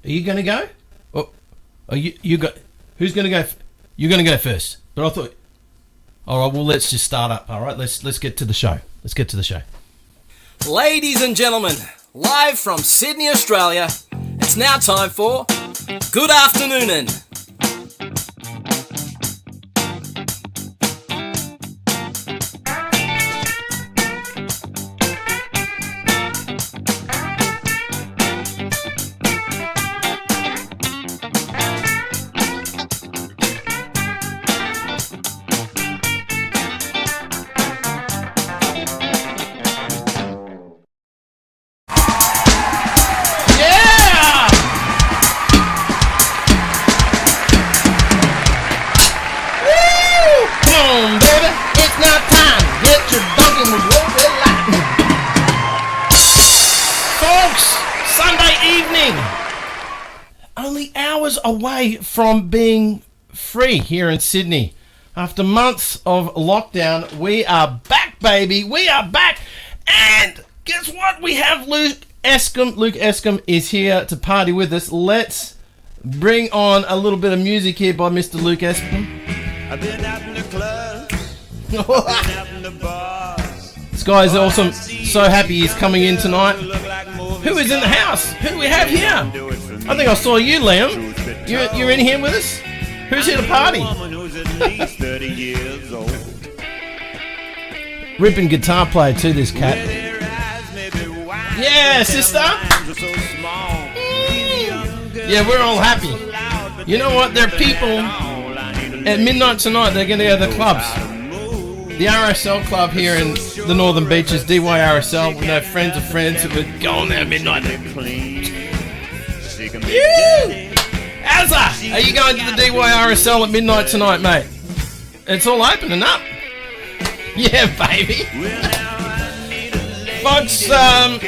Are you going to go? Or are you go? Who's going to go? You're going to go first. But I thought, all right, well, let's just start up. All right, let's get to the show. Let's get to the show. Ladies and gentlemen, live from Sydney, Australia, it's now time for Good After Nunan. Away from being free here in Sydney. After months of lockdown, we are back, baby. We are back. And guess what? We have Luke Escombe. Luke Escombe is here to party with us. Let's bring on a little bit of music here by Mr. Luke Escombe. I've been out in the clubs. I've been out in the bars. This guy is awesome. So happy he's coming in tonight. Who is in the house? Who do we have here? I think I saw you, Liam. You're in here with us? Who's here to party? Ripping guitar player too, this cat. Yeah, sister. Yeah, we're all happy. You know what? There are people at midnight tonight. They're going to go to the clubs. The RSL club here in the Northern Beaches, DYRSL. We know friends of friends who would go on there at midnight. Azza, are you going to the DYRSL at midnight tonight, mate? It's all opening up. Yeah, baby. Folks, a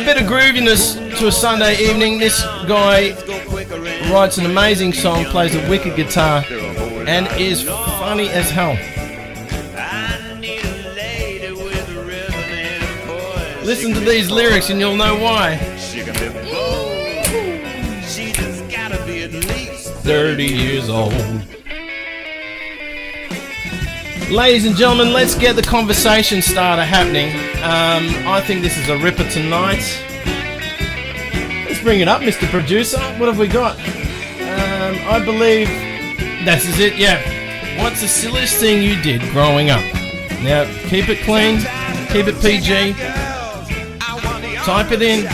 bit of grooviness to a Sunday evening. This guy writes an amazing song, plays a wicked guitar, and is funny as hell. Listen to these lyrics and you'll know why. 30 years old. Ladies and gentlemen, let's get the conversation starter happening. I think this is a ripper tonight. Let's bring it up, Mr. Producer. What have we got? I believe this is it, yeah. What's the silliest thing you did growing up? Now, keep it clean, keep it PG. Type it in.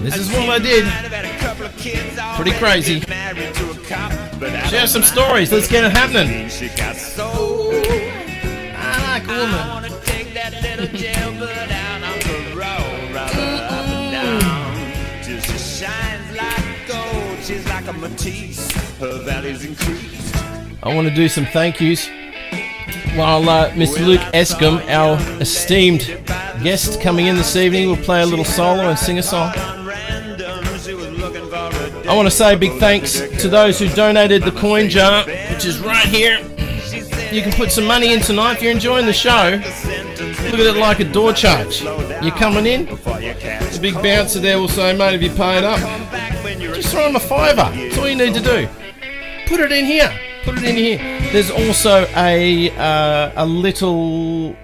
This is what I did. Pretty crazy. Share some stories. Let's get it happening. I like a woman. I want to do some thank yous while Mr. Luke Escombe, our esteemed guest coming in this evening, will play a little solo and sing a song. I want to say a big thanks to those who donated the coin jar, which is right here. You can put some money in tonight if you're enjoying the show. Look at it like a door charge. You're coming in, the big bouncer there will say, mate, have you paid up? Just throw him a $5. That's all you need to do. Put it in here. Put it in here. There's also a little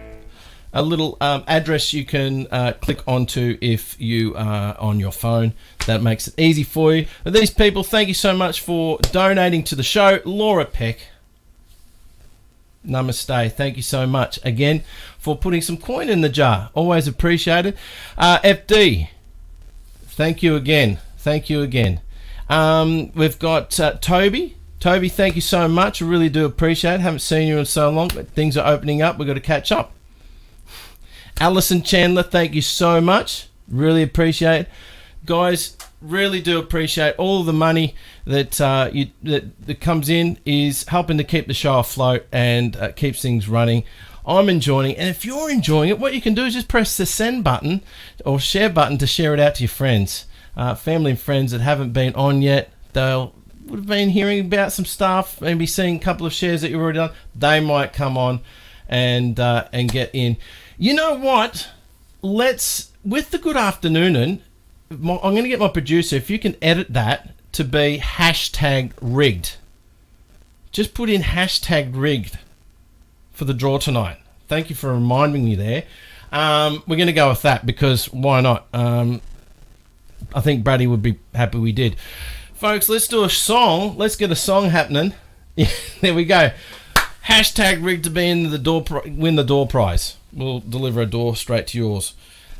address you can click onto if you are on your phone. That makes it easy for you. But these people, thank you so much for donating to the show. Laura Peck, namaste. Thank you so much again for putting some coin in the jar. Always appreciated. FD, thank you again. Thank you again. We've got Toby. Toby, thank you so much. I really do appreciate it. Haven't seen you in so long, but things are opening up. We've got to catch up. Alison Chandler, thank you so much. Really appreciate it. Guys, really do appreciate all the money that that comes in is helping to keep the show afloat and keeps things running. I'm enjoying it, and if you're enjoying it, what you can do is just press the send button or share button to share it out to your friends, family and friends that haven't been on yet. They'll would have been hearing about some stuff, maybe seeing a couple of shares that you've already done. They might come on and get in. You know what? Let's, with the Good After Nunan, I'm going to get my producer, if you can edit that to be hashtag rigged. Just put in hashtag rigged for the draw tonight. Thank you for reminding me there. We're going to go with that because why not? I think Brady would be happy we did. Folks, let's do a song. Let's get a song happening. Yeah, there we go. Hashtag rigged to be in the door, win the door prize. We'll deliver a door straight to yours.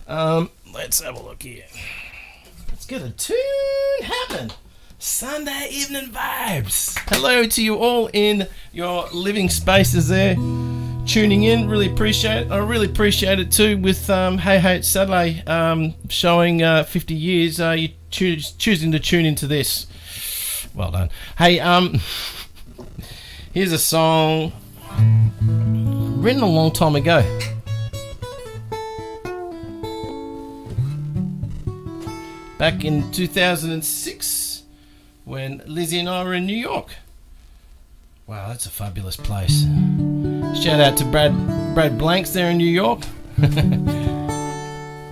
Let's have a look here. Let's get a tune happening. Sunday evening vibes. Hello to you all in your living spaces there. Tuning in, really appreciate it. I really appreciate it too with Hey Hey It's Saturday showing 50 years. You choosing to tune into this. Well done. Hey, here's a song written a long time ago. Back in 2006 when Lizzie and I were in New York. Wow, that's a fabulous place. Shout out to Brad Blanks there in New York.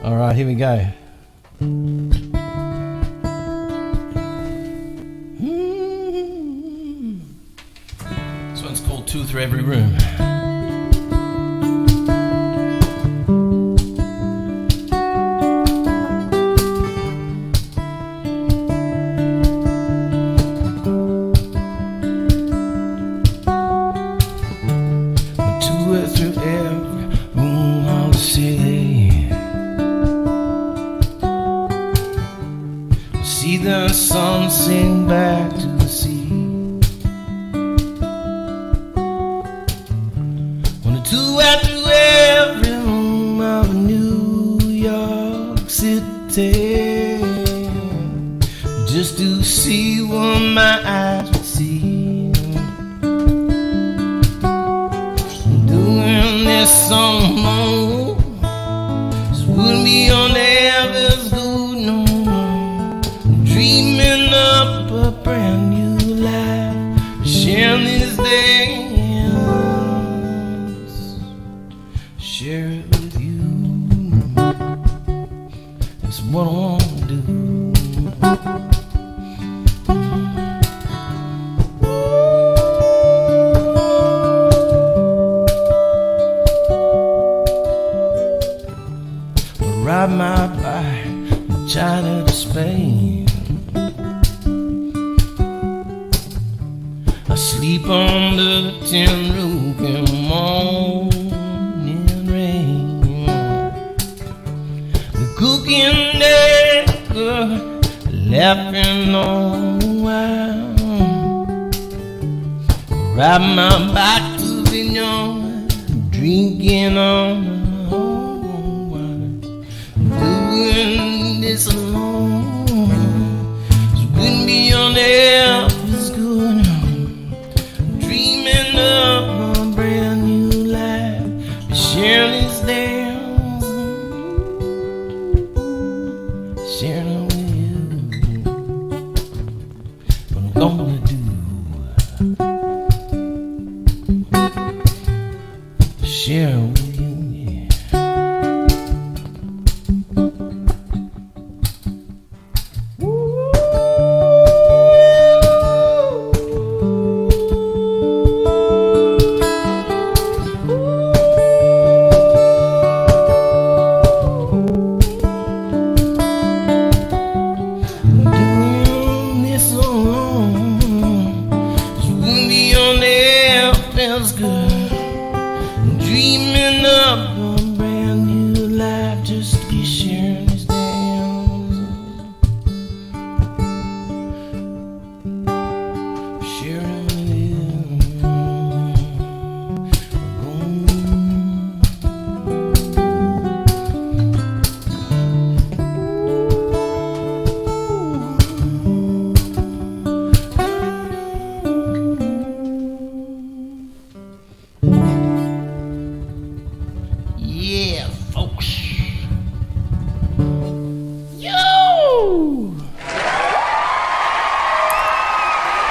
All right, here we go. This one's called Two Through Every Room. Sing back to the sea. Wanna do out through every room of New York City, just to see what my eyes would see. Doing this song alone just wouldn't be on ever good no more. Dreaming up a brand new life, sharing these days, share it with you. It's what I want to do. Ride my bike from China to Spain. I sleep under the tin roof in the morning rain. The cooking there, laughing all the while. Ride my bike to the yard, drinking on the whole wine. Doing this alone, so wouldn't be on air is good. Dreaming of a brand new life, sharing these days, sharing with you. What I'm gonna do, sharing with you.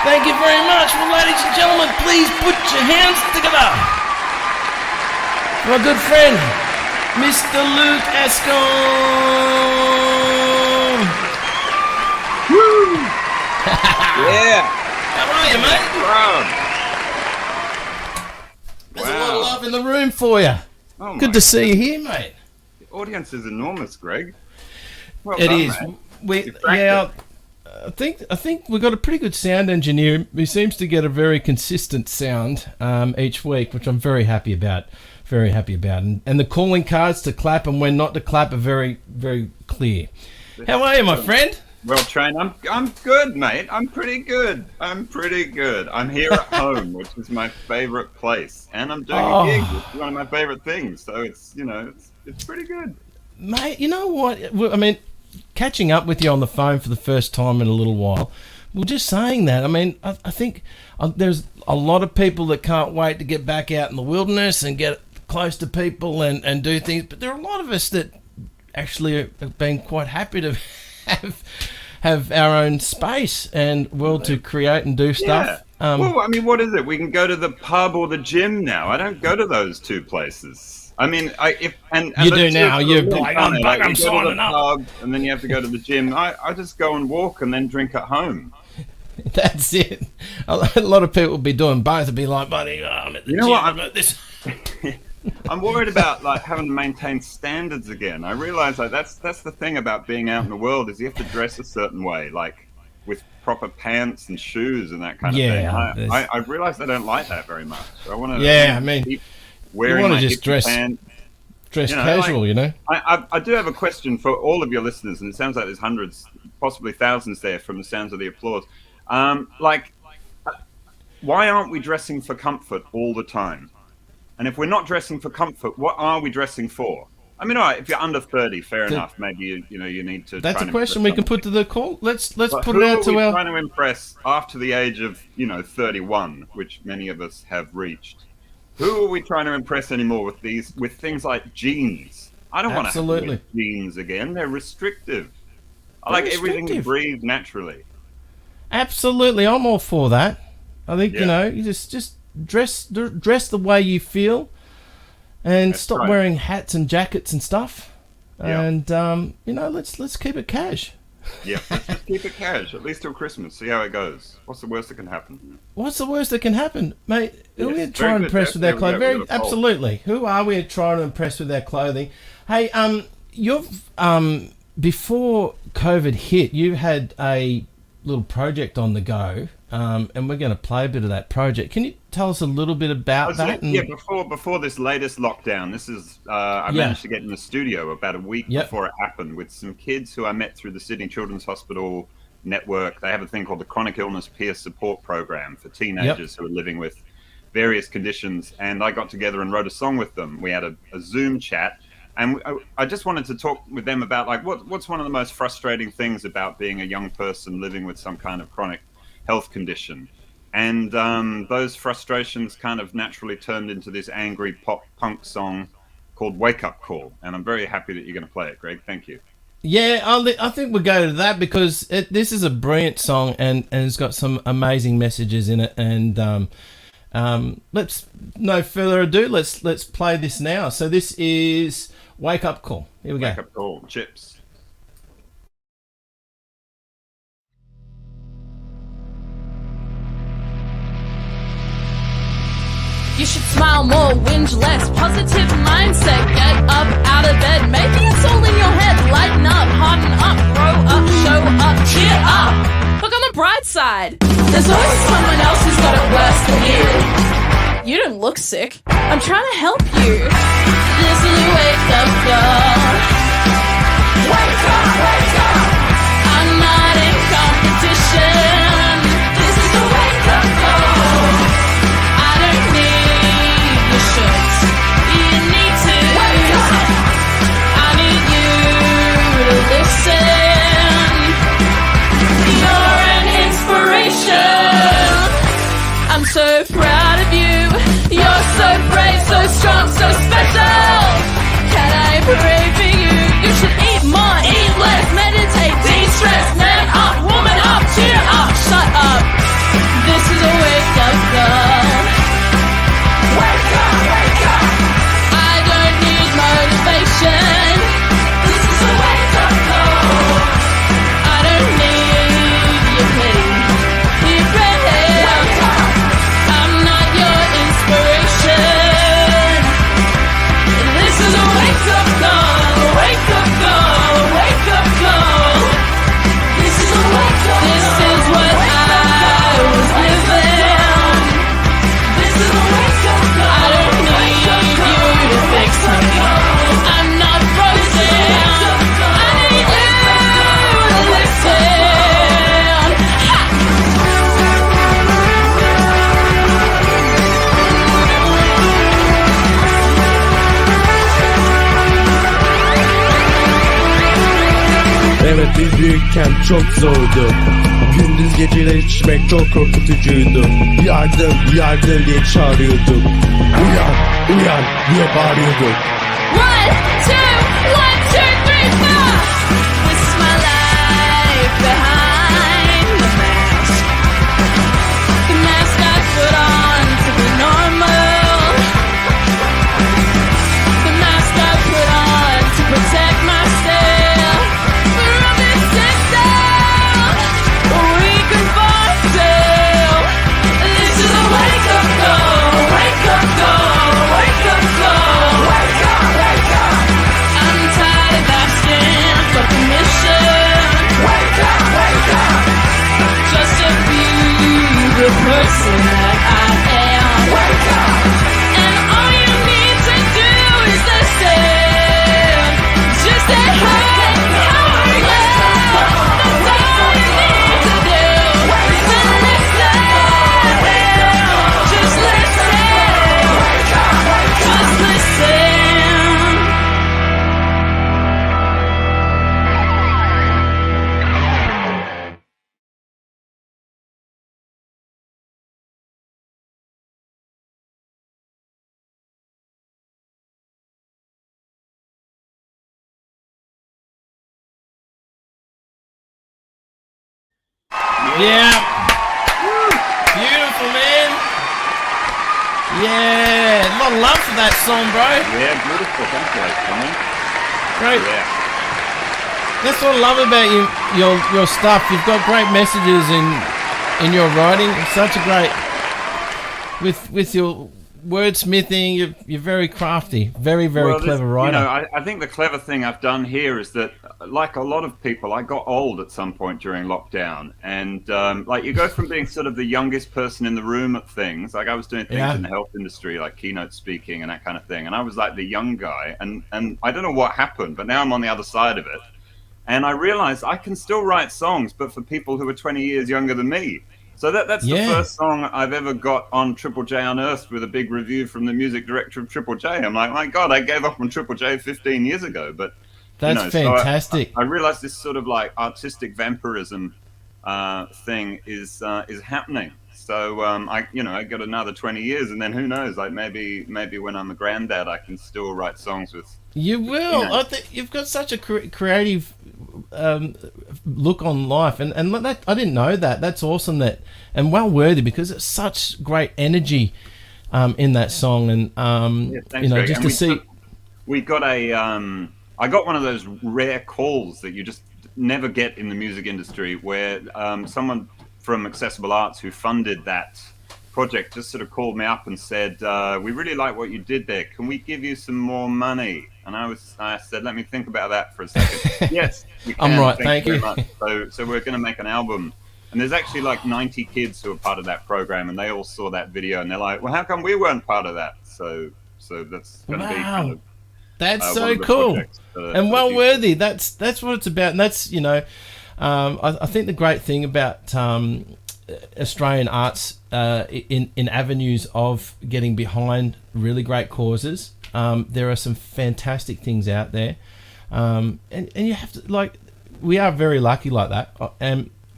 Thank you very much. Well, ladies and gentlemen, please put your hands together for our good friend, Mr. Luke Escombe. Yeah. How are you, mate? There's a lot of love in the room for you. Oh Good to see you here, mate. The audience is enormous, Greg. Well It done, is. mate. I think we've got a pretty good sound engineer who seems to get a very consistent sound each week, which I'm very happy about. Very happy about. And the calling cards to clap and when not to clap are very, very clear. How are you, my friend? Well trained. I'm good, mate. I'm pretty good. I'm here at home, which is my favorite place, and I'm doing a gig, which is one of my favorite things. So it's it's pretty good, mate. You know what? I mean, catching up with you on the phone for the first time in a little while. We're just saying that. I mean, I think there's a lot of people that can't wait to get back out in the wilderness and get close to people and do things, but there are a lot of us that actually have been quite happy to have our own space and world to create and do stuff. Yeah. Well, I mean, what is it? We can go to the pub or the gym now. I don't go to those two places. I mean, you do now. You're like, I'm signing up. Pub, and then you have to go to the gym. I just go and walk and then drink at home. That's it. A lot of people will be doing both. They'll be like, buddy, I'm at the gym. I'm at this. I'm worried about like having to maintain standards again. I realize like that's the thing about being out in the world is you have to dress a certain way, like with proper pants and shoes and that kind of thing. I realize I don't like that very much. I want to keep wearing you want my to just dress casual, you know. I do have a question for all of your listeners, and it sounds like there's hundreds, possibly thousands there from the sounds of the applause. Why aren't we dressing for comfort all the time? And if we're not dressing for comfort, what are we dressing for? I mean, all right, if you're under 30, fair enough. Maybe you need to. That's a question we can put to the call. Let's put it out to our. Who are we trying to impress after the age of 31, which many of us have reached? Who are we trying to impress anymore with things like jeans? I don't want to wear jeans again. They're restrictive. I like everything to breathe naturally. Absolutely, I'm all for that. I think you just dress the way you feel, and stop wearing hats and jackets and stuff. And let's keep it cash. Yeah, let's just keep it cash at least till Christmas. See how it goes. What's the worst that can happen? What's the worst that can happen, mate? Who are we trying to impress with our clothing? Absolutely. Who are we trying to impress with our clothing? Hey, you've before COVID hit, you had a little project on the go. And we're going to play a bit of that project. Can you tell us a little bit about that? Before this latest lockdown, this is I managed to get in the studio about a week before it happened with some kids who I met through the Sydney Children's Hospital network. They have a thing called the Chronic Illness Peer Support Program for teenagers who are living with various conditions. And I got together and wrote a song with them. We had a Zoom chat. And I just wanted to talk with them about like what's one of the most frustrating things about being a young person living with some kind of chronic health condition. And those frustrations kind of naturally turned into this angry pop punk song called Wake Up Call. And I'm very happy that you're going to play it, Greg. Thank you. Yeah, I think we'll go to that because this is a brilliant song and it's got some amazing messages in it. And let's no further ado, let's play this now. So this is Wake Up Call. Here we go. Wake Up Call, Chips. You should smile more, whinge less, positive mindset, get up out of bed. Maybe it's all in your head, lighten up, harden up, grow up, show up, cheer up. Look on the bright side, there's always someone else who's got it worse than you. You don't look sick, I'm trying to help you. This is a wake up call. Wake up, wake up. I'm not in competition. This is a wake up call. I don't need your shirts. You need to wake up. I need you to listen. You're an inspiration. I'm so proud of you. You're so brave, so strong, so special. Can I pray for you? You should eat more, eat less, meditate, de-stress. Man up, woman up, cheer up, shut up. This is a wake-up call. Wake up, wake up. I don't need motivation. This is a wake-up call. I don't need your pity. yaşarken çok zordu. Gündüz geceler içmek çok korkutucuydu. Yardım yardım diye çağırıyorduk. Uyan uyan diye bağırıyorduk. 1, 2, 1, 2, 3, 4. This is my life behind the mask. The mask I put on to be normal. The mask I put on to protect myself from this system. We can myself. This is a wake up call. Wake up call. Wake up call. Wake up. Wake up. I'm tired of asking for permission. Wake up. Wake up. Just to be the person that I am. Wake up. And all you need to do is listen. Just say hi, how are you? That's all you need to do. To listen. Just listen. Just listen. Yeah. Beautiful, man. Yeah. A lot of love for that song, bro. Yeah, beautiful. Thank you, Tommy. Great. Yeah. That's what I love about your stuff. You've got great messages in your writing. It's such a great with your wordsmithing. You're very crafty, very clever writer. You know, I think the clever thing I've done here is that, like a lot of people, I got old at some point during lockdown, and like you go from being sort of the youngest person in the room at things. Like I was doing things in the health industry, like keynote speaking and that kind of thing, and I was like the young guy, and I don't know what happened, but now I'm on the other side of it. And I realized I can still write songs, but for people who are 20 years younger than me. So that's the first song I've ever got on Triple J Unearthed with a big review from the music director of Triple J. I'm like, my God, I gave up on Triple J 15 years ago. But that's fantastic. So I realized this sort of like artistic vampirism thing is happening. So I got another 20 years, and then who knows? Like maybe when I'm a granddad, I can still write songs with. You will. I think you've got such a creative look on life, and that, I didn't know that. That's awesome. That and well worthy, because it's such great energy in that song, and thanks, Greg. just and to see. We got I got one of those rare calls that you just never get in the music industry, where someone from Accessible Arts who funded that project just sort of called me up and said, we really like what you did there. Can we give you some more money? And I said, let me think about that for a second. Yes, you can. I'm right, thank you. Very much. So we're going to make an album. And there's actually like 90 kids who are part of that program, and they all saw that video, and they're like, well, how come we weren't part of that? So that's going to be kind of... That's so cool. And well worthy. That's what it's about. And that's, I think the great thing about Australian arts in avenues of getting behind really great causes, there are some fantastic things out there, and you have to, like, we are very lucky like that.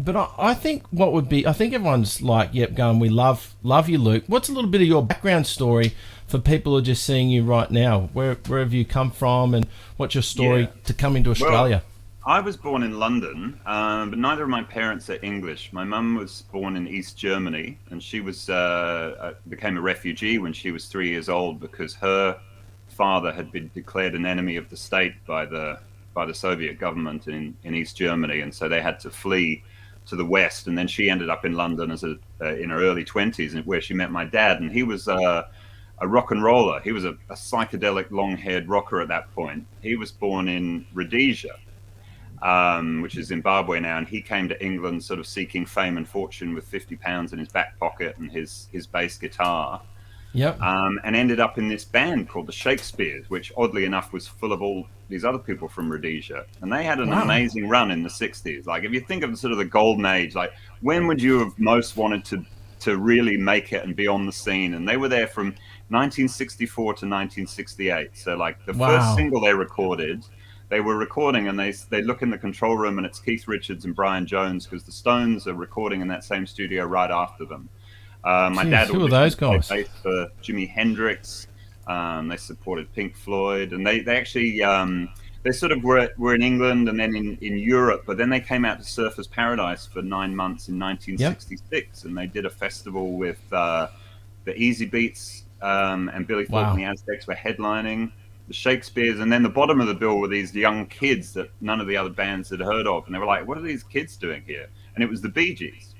But I think I think everyone's like, yep, going, we love you, Luke. What's a little bit of your background story for people who are just seeing you right now? Where have you come from, and what's your story to come into Australia? Well, I was born in London, but neither of my parents are English. My mum was born in East Germany, and she was became a refugee when she was 3 years old because her father had been declared an enemy of the state by the Soviet government in East Germany, and so they had to flee to the West. And then she ended up in London as in her early 20s, where she met my dad, and he was a rock and roller. He was a psychedelic long-haired rocker at that point. He was born in Rhodesia, which is Zimbabwe now, and he came to England sort of seeking fame and fortune with £50 in his back pocket and his bass guitar. Yep. And ended up in this band called the Shakespeares, which oddly enough was full of all these other people from Rhodesia. And they had an amazing run in the 60s. Like, if you think of sort of the golden age, like, when would you have most wanted to really make it and be on the scene? And they were there from 1964 to 1968. So, like, the first single they recorded, they were recording, and they look in the control room, and it's Keith Richards and Brian Jones, because the Stones are recording in that same studio right after them. My dad who are those guys? played bass for Jimi Hendrix. They supported Pink Floyd, and they actually they sort of were in England and then in Europe, but then they came out to Surfers Paradise for 9 months in 1966, and they did a festival with the Easy Beats, and Billy Thorpe and the Aztecs were headlining, the Shakespeares, and then the bottom of the bill were these young kids that none of the other bands had heard of, and they were like, what are these kids doing here? And it was the Bee Gees.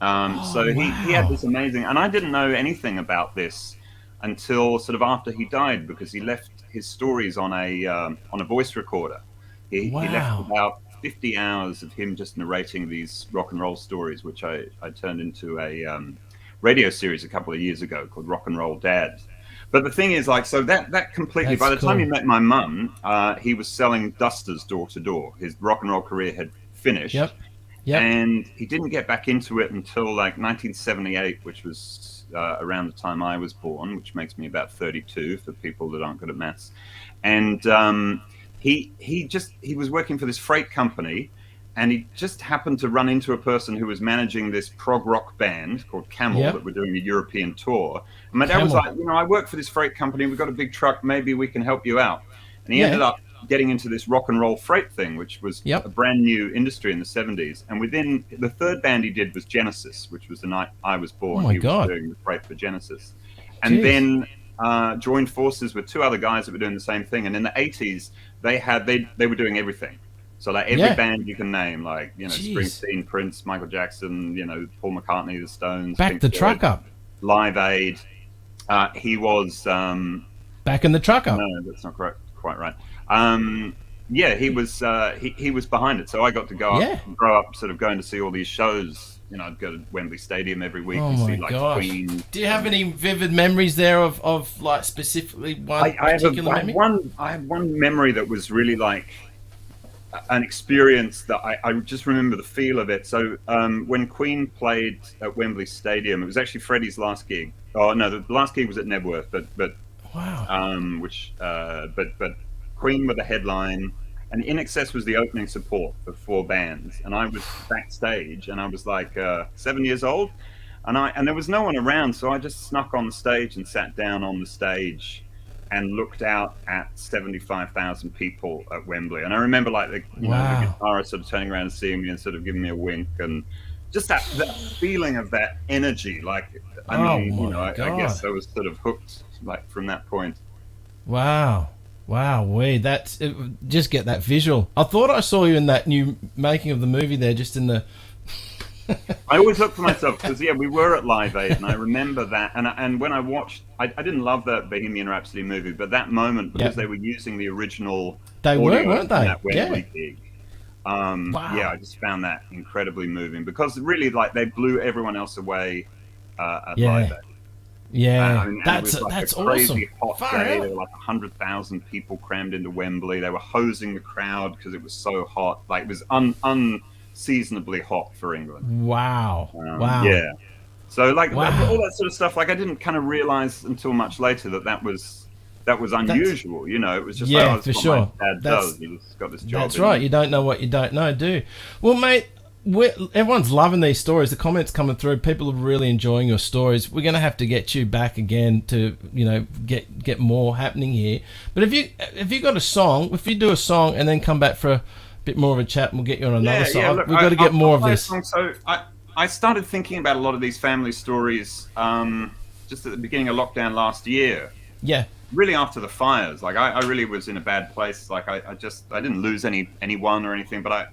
He had this amazing, and I didn't know anything about this until sort of after he died, because he left his stories on a voice recorder. He left about 50 hours of him just narrating these rock and roll stories, which I turned into a radio series a couple of years ago called Rock and Roll Dad. But the thing is, like, so that completely, by the time he met my mum, he was selling dusters door to door. His rock and roll career had finished. Yep. And he didn't get back into it until like 1978, which was around the time I was born, which makes me about 32 for people that aren't good at maths. And he was working for this freight company, and he just happened to run into a person who was managing this prog rock band called Camel that were doing a European tour. And my dad was like, I work for this freight company. We've got a big truck. Maybe we can help you out. And he ended up getting into this rock and roll freight thing, which was a brand new industry in the 70s. And within the third band he did was Genesis, which was the night I was born. Was doing the freight for Genesis. And then joined forces with two other guys that were doing the same thing. And in the 80s, they were doing everything. So like every band you can name, like, Springsteen, Prince, Michael Jackson, Paul McCartney, the Stones. Back the truck up. Live Aid. He was... back in the truck up. No, that's not quite right. He was behind it. So I got to grow up sort of going to see all these shows. I'd go to Wembley Stadium every week and see like Queen. Do you have any vivid memories there of like specifically one particular memory? I have one memory that was really like an experience that I just remember the feel of it. So when Queen played at Wembley Stadium, it was actually Freddie's last gig. Oh no, the last gig was at Nebworth, but Queen were the headline, and In Excess was the opening support for four bands, and I was backstage, and I was like 7 years old, and there was no one around, so I just snuck on the stage and sat down on the stage and looked out at 75,000 people at Wembley. And I remember like the guitarist sort of turning around and seeing me and sort of giving me a wink, and just that feeling of that energy. Like, I guess I was sort of hooked like from that point. Wow, just get that visual. I thought I saw you in that new making of the movie there, just in the... I always look for myself, because we were at Live Aid, and I remember that, and when I watched, I didn't love the Bohemian Rhapsody movie, but that moment, because they were using the original weren't they? That Wembley gig. I just found that incredibly moving, because really, like, they blew everyone else away at Live Aid. That's it was like a crazy hot day. There were like 100,000 people crammed into Wembley. They were hosing the crowd because it was so hot. Like, it was unseasonably hot for England. Wow. Yeah. So like all that sort of stuff, like I didn't kind of realize until much later that was unusual. It was just for sure. My dad does. He just got this job. That's right. You don't know what you don't know, do you? Well, mate, everyone's loving these stories. The comments coming through. People are really enjoying your stories. We're going to have to get you back again to get more happening here. But if you got a song, if you do a song and then come back for a bit more of a chat, and we'll get you on another song. Look, we've got to get more of this. So I started thinking about a lot of these family stories just at the beginning of lockdown last year. Yeah. Really after the fires. Like I really was in a bad place. Like I didn't lose anyone or anything, but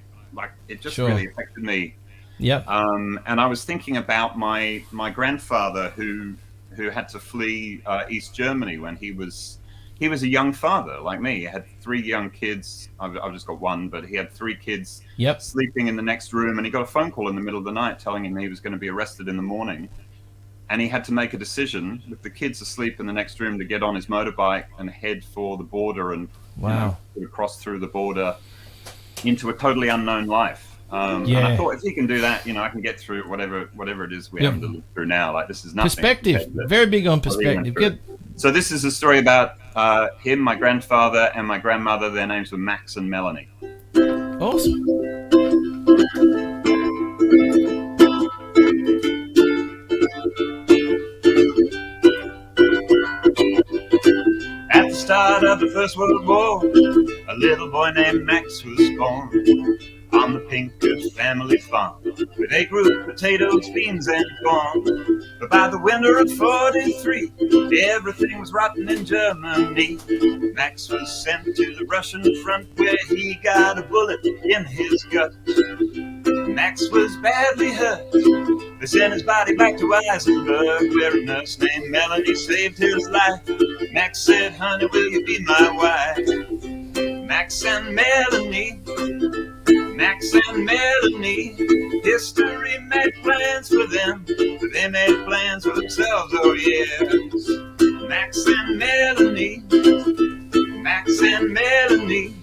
it just really affected me. Yeah. And I was thinking about my grandfather who had to flee East Germany when he was a young father like me. He had 3 young kids. I've just got one, but he had 3 kids sleeping in the next room, and he got a phone call in the middle of the night telling him he was going to be arrested in the morning. And he had to make a decision with the kids asleep in the next room to get on his motorbike and head for the border and cross through the border into a totally unknown life. And I thought, if he can do that, I can get through whatever it is we're having to look through now. Like, this is nothing. Perspective. Very big on perspective. Good. So this is a story about him, my grandfather, and my grandmother. Their names were Max and Melanie. Awesome. At the start of the First World War, a little boy named Max was born on the Pinker family farm, where they grew potatoes, beans, and corn. But by the winter of 43, everything was rotten in Germany. Max was sent to the Russian front, where he got a bullet in his gut. Max was badly hurt. They sent his body back to Eisenberg, where a nurse named Melanie saved his life. Max said, "Honey, will you be my wife?" Max and Melanie, Max and Melanie, history made plans for them, but they made plans for themselves, oh yes. Max and Melanie, Max and Melanie,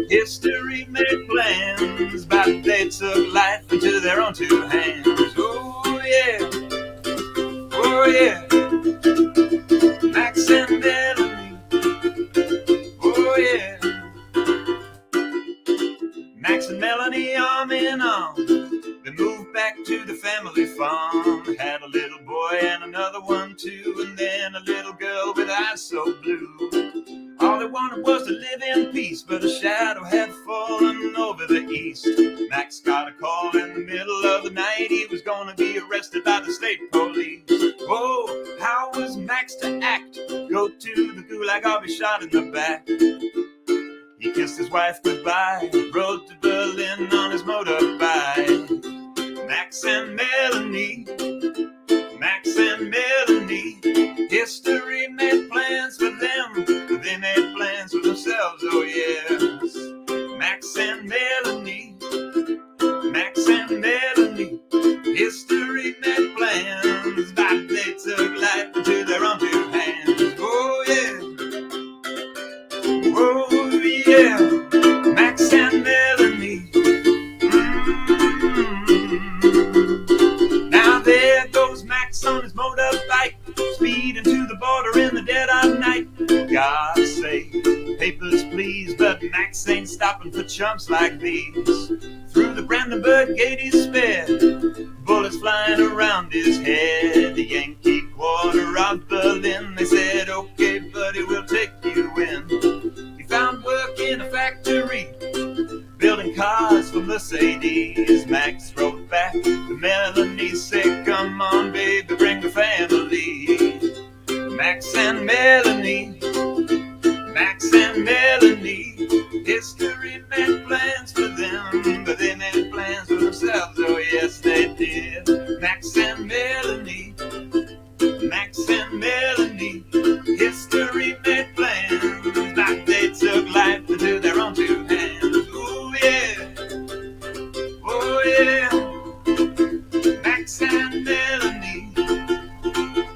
history made plans, but they took life into their own two hands. Oh yeah, oh yeah, Max and Melanie, oh yeah. Max and Melanie, arm in arm, they moved back to the family farm. Had a little boy and another one too, and then a little girl with eyes so blue. All they wanted was to live in peace, but a shadow had fallen over the east. Max got a call in the middle of the night. He was gonna be arrested by the state police. Whoa, how was Max to act? Go to the gulag or be shot in the back. He kissed his wife goodbye, rode to Berlin on his motorbike. Max and Melanie, Max and Melanie, history made plans for them, but they made plans for themselves, oh yes. Max and Melanie, Max and Melanie, history made plans, but they took life into their own two hands, oh yeah. Oh yeah, Max and Melanie. Now there goes Max on his motorbike, speeding to the border in the dead of night. God save, papers please, but Max ain't stopping for chumps like these. Through the Brandenburg gate he sped, bullets flying around his head. The Yankee quarter of Berlin, they said, "Okay, buddy, we'll take you in." He found work in a factory, building cars for Mercedes. Max wrote back to Melanie, said, "Come on, baby, bring the family." Max and Melanie, Max and Melanie, history made plans for them, but they made plans for themselves, oh yes they did. Max and Melanie, Max and Melanie, history made plans, but they took life into their own two hands. Oh yeah, oh yeah, Max and Melanie,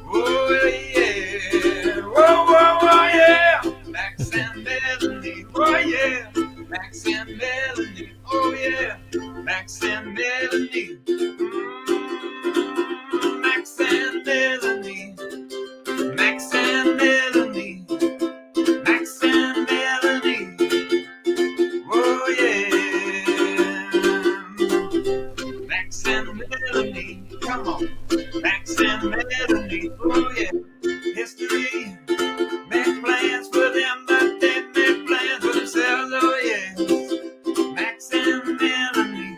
oh yeah, whoa, whoa, whoa, yeah, Max and Melanie, oh yeah, Max and Melanie, oh yeah, Max and Melanie, Max and Melanie, Max and Melanie, Max and Melanie, oh yeah, Max and Melanie, come on, Max and Melanie, oh yeah, history made plans for them, but they made plans for themselves, oh yes, Max and Melanie,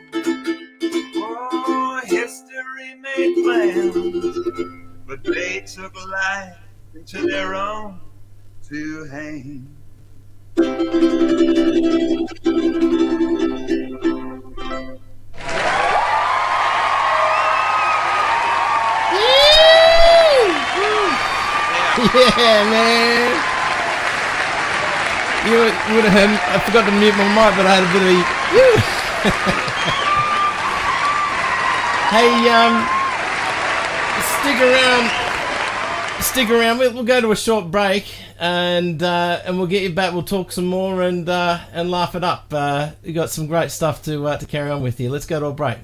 oh, history made plans, but they took life into their own two hands. Yeah, man. You would have heard me. I forgot to mute my mic, but I had a bit of a... Hey, stick around. We'll go to a short break. and we'll get you back. We'll talk some more and laugh it up. You got some great stuff to carry on with you. Let's go to a break.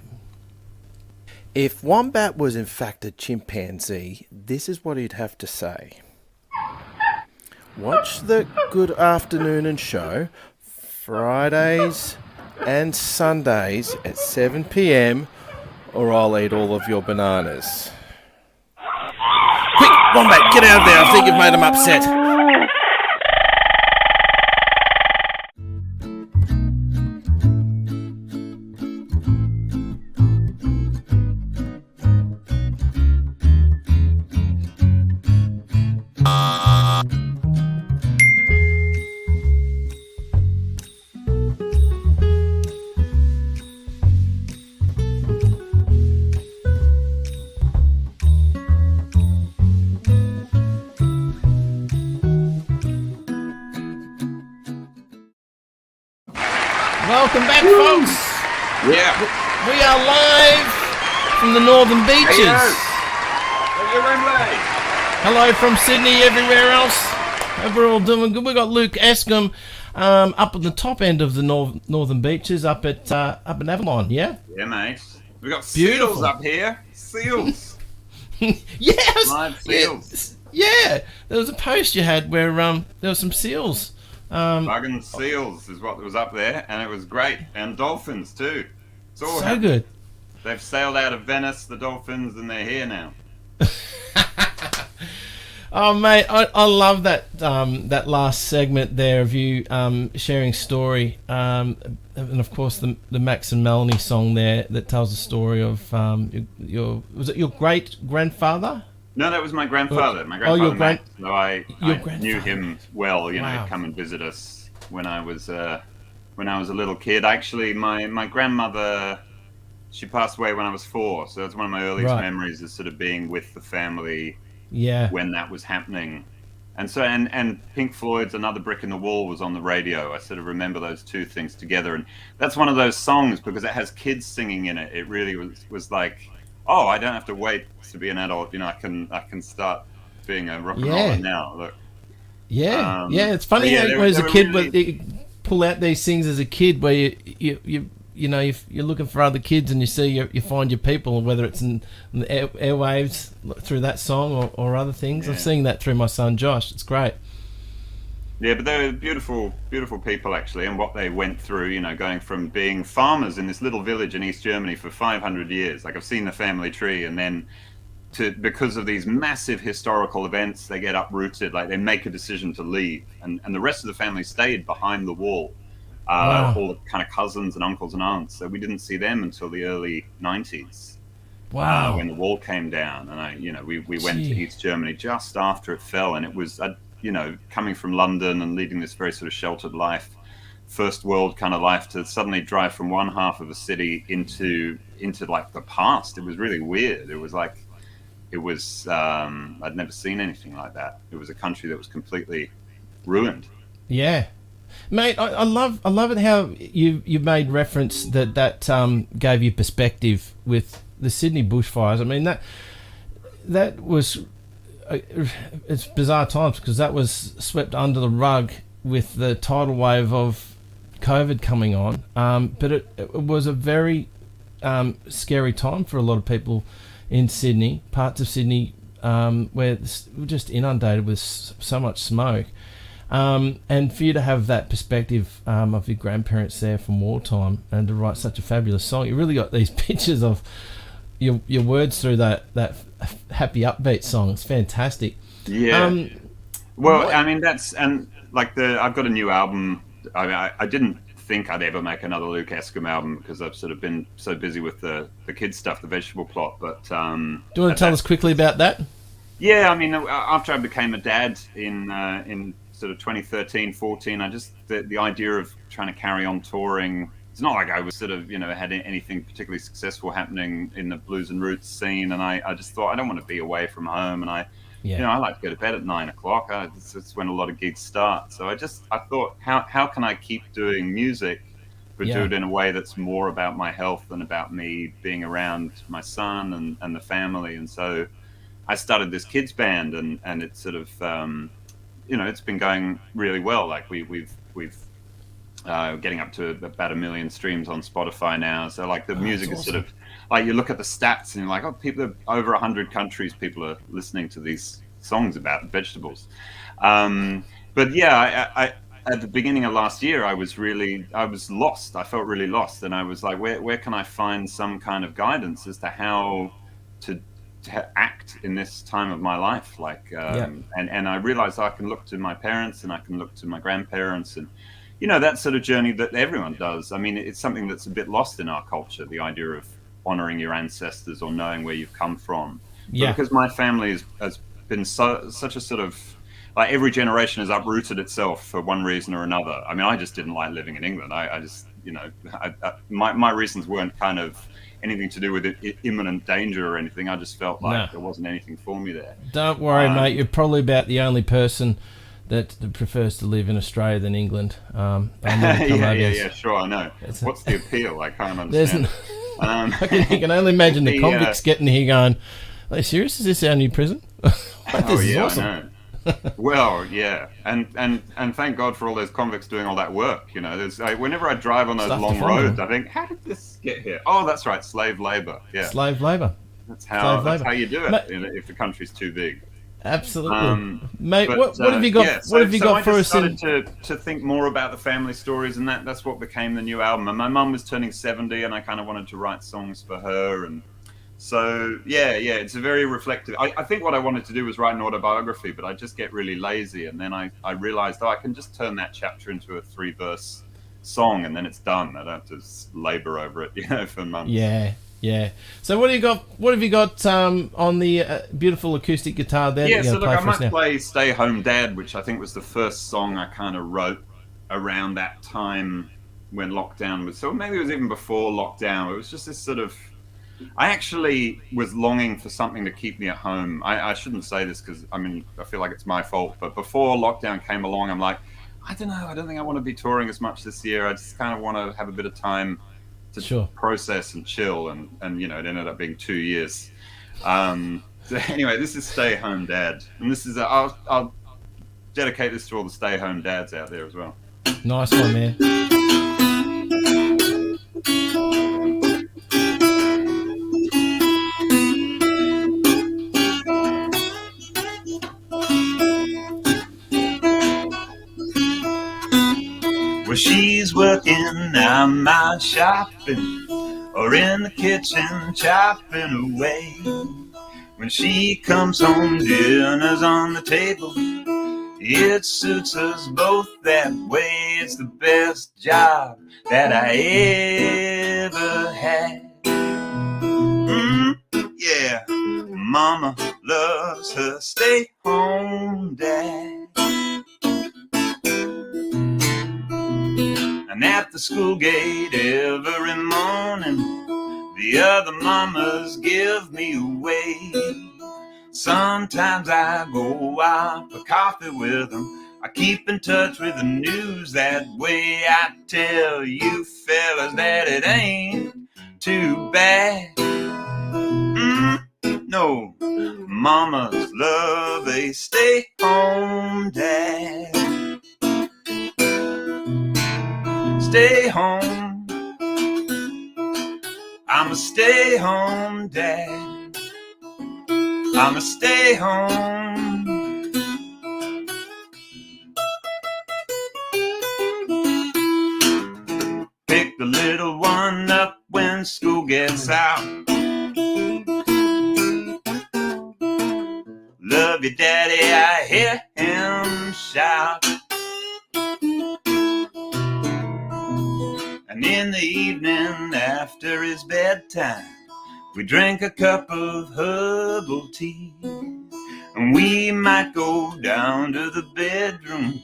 If Wombat was in fact a chimpanzee, this is what he'd have to say. Watch the Good After Nunan show Fridays and Sundays at 7 p.m. or I'll eat all of your bananas. Quick, Wombat, get out of there. I think you've made him upset. Welcome back, folks. Yeah. We are live from the Northern Beaches. Hello from Sydney, everywhere else. Hope we're all doing good. We've got Luke Escombe up at the top end of the Northern Beaches, up in Avalon, yeah? Yeah, mate. We've got Beautiful. seals up here. Seals. Yes! Live seals. Yeah. There was a post you had where there were some seals. Bugging seals is what was up there, and it was great. And dolphins too. It's all So good. They've sailed out of Venice, the dolphins, and they're here now. Oh, mate, I love that that last segment there of you sharing story, and of course the Max and Melanie song there that tells the story of was it your great grandfather? No, that was my grandfather. My grandfather, your Max. So I grandfather. knew him well. You know, Wow. he'd come and visit us when I was a little kid. Actually, my grandmother, she passed away when I was 4. So that's one of my earliest Right. memories, is sort of being with the family Yeah. when that was happening. And so and Pink Floyd's Another Brick in the Wall was on the radio. I sort of remember those two things together, and that's one of those songs because it has kids singing in it. It really was like, oh, I don't have to wait to be an adult. You know, I can start being a rock and roller now. Look. Yeah, yeah. It's funny how as a kid, you pull out these things as a kid where you know if you're looking for other kids and you see you find your people, whether it's in the airwaves through that song or other things. Yeah. I'm seeing that through my son Josh. It's great. Yeah, but they were beautiful, beautiful people actually, and what they went through, you know, going from being farmers in this little village in East Germany for 500 years. Like I've seen the family tree, and then because of these massive historical events, they get uprooted. Like they make a decision to leave, and the rest of the family stayed behind the wall. Wow. All the kind of cousins and uncles and aunts. So we didn't see them until the early 90s. Wow. When the wall came down, and we went to East Germany just after it fell, and it was coming from London and leading this very sort of sheltered life, first world kind of life, to suddenly drive from one half of a city into like the past. It was really weird. It was I'd never seen anything like that. It was a country that was completely ruined. Yeah. Mate, I love it how you made reference that gave you perspective with the Sydney bushfires. I mean that was it's bizarre times because that was swept under the rug with the tidal wave of COVID coming on. But it was a very scary time for a lot of people in Sydney, parts of Sydney where we're just inundated with so much smoke. And for you to have that perspective of your grandparents there from wartime and to write such a fabulous song, you really got these pictures of your words through that happy upbeat song. It's fantastic. Yeah. Well, I mean I've got a new album. I mean, I didn't think I'd ever make another Luke Escombe album because I've sort of been so busy with the kids stuff, the vegetable plot. But do you want to tell us quickly about that? Yeah, I mean, after I became a dad in sort of 2013, 14, I just the idea of trying to carry on touring. It's not like I was sort of had anything particularly successful happening in the blues and roots scene, and I just thought I don't want to be away from home, and I like to go to bed at 9 o'clock. It's when a lot of gigs start. So I thought, how can I keep doing music, but do it in a way that's more about my health than about me being around my son and the family. And so I started this kids band, and it sort of it's been going really well. Like we've getting up to about 1 million streams on Spotify now. So like the music is awesome. sort of like, you look at the stats and you're like, oh, people are over 100 countries. People are listening to these songs about vegetables. But yeah, I at the beginning of last year, I was lost. I felt really lost, and I was like, where can I find some kind of guidance as to how to act in this time of my life? Like, and I realized I can look to my parents and I can look to my grandparents, and that sort of journey that everyone does. I mean, it's something that's a bit lost in our culture, the idea of honoring your ancestors or knowing where you've come from. Yeah. But because my family has been such a sort of, like, every generation has uprooted itself for one reason or another. I mean, I just didn't like living in England. I just, my reasons weren't kind of anything to do with imminent danger or anything. I just felt like there wasn't anything for me there. Don't worry, mate. You're probably about the only person that prefers to live in Australia than England. Yeah, sure, I know. What's the appeal? I can't understand. You can only imagine the convicts getting here going, are you serious? Is this our new prison? This is awesome. I know. Well, yeah, and thank God for all those convicts doing all that work. Whenever I drive on those long roads, I think, how did this get here? Oh, that's right, slave labor. Yeah, slave labor. That's how you do it, if the country's too big. Absolutely, mate. What have you got? Yeah, what have you got for us? I started to think more about the family stories, and that's what became the new album. And my mum was turning 70, and I kind of wanted to write songs for her, and so yeah, it's a very reflective. I think what I wanted to do was write an autobiography, but I just get really lazy, and then I realized, I can just turn that chapter into a 3-verse song, and then it's done. I don't have to labor over it, for months. Yeah. So what have you got on the beautiful acoustic guitar there? Yeah, so look, I might play "Stay Home Dad," which I think was the first song I kind of wrote around that time when lockdown was. So maybe it was even before lockdown. It was just this sort of. I actually was longing for something to keep me at home. I shouldn't say this because, I mean, I feel like it's my fault. But before lockdown came along, I'm like, I don't know. I don't think I want to be touring as much this year. I just kind of want to have a bit of time to process and chill. And it ended up being 2 years. So anyway, this is "Stay Home Dad." And this is, I'll dedicate this to all the stay-home dads out there as well. Nice one, man. Well, she's working, I'm out shopping, or in the kitchen chopping away. When she comes home, dinner's on the table. It suits us both that way. It's the best job that I ever had. Yeah, Mama loves her stay-home dad. And at the school gate every morning, the other mamas give me away. Sometimes I go out for coffee with them. I keep in touch with the news that way. I tell you fellas that it ain't too bad. No, mamas love a stay-home dad. Stay home, I'm a stay-home dad. I'm a stay-home. Pick the little one up when school gets out. Love you, Daddy, I hear him shout. And in the evening after his bedtime, we drink a cup of herbal tea. And we might go down to the bedroom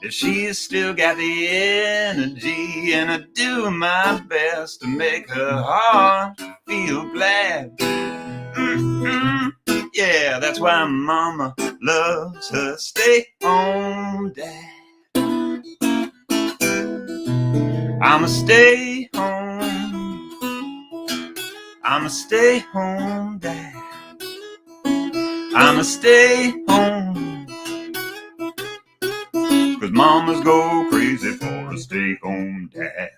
if she's still got the energy. And I do my best to make her heart feel glad. Yeah, that's why Mama loves her stay-home dad. I'm a stay-home. I'm a stay-home dad. I'm a stay-home. mamas go crazy for a stay-home dad.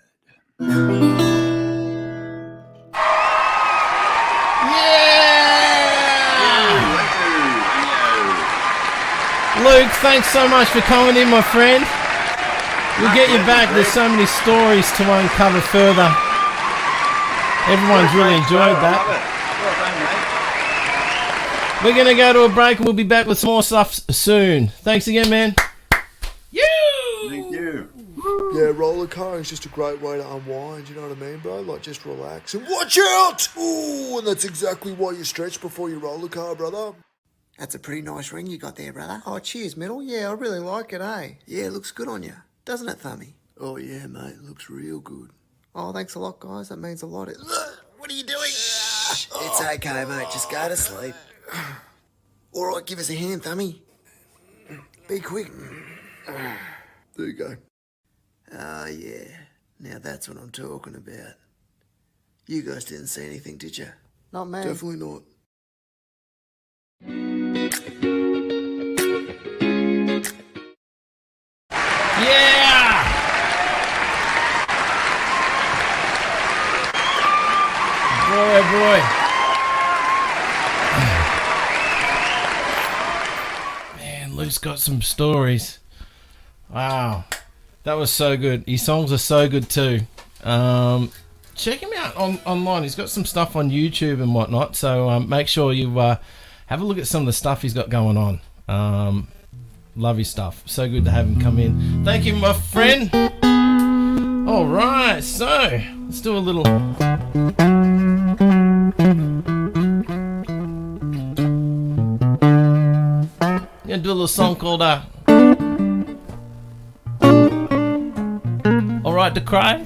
Luke, thanks so much for coming in, my friend. We'll get you back. There's so many stories to uncover further. Everyone's really enjoyed that. We're going to go to a break and we'll be back with some more stuff soon. Thanks again, man. Thank you. Yeah, roller car is just a great way to unwind, you know what I mean, bro? Like, just relax and watch out! Ooh, and that's exactly why you stretch before you roller car, brother. That's a pretty nice ring you got there, brother. Oh, cheers, Middle. Yeah, I really like it, eh? Yeah, it looks good on you. Doesn't it, Thummy? Oh, yeah, mate. It looks real good. Oh, thanks a lot, guys. That means a lot. What are you doing? It's okay, mate. Just go to sleep. All right, give us a hand, Thummy. Be quick. There you go. Oh, yeah. Now that's what I'm talking about. You guys didn't see anything, did you? Not me. Definitely not. Yeah! Boy, boy. Man, Luke's got some stories. Wow. That was so good. His songs are so good too. Check him out online. He's got some stuff on YouTube and whatnot. So make sure you have a look at some of the stuff he's got going on. Love his stuff. So good to have him come in. Thank you, my friend. All right, so let's do a little. Gonna do a little song called All Right to Cry.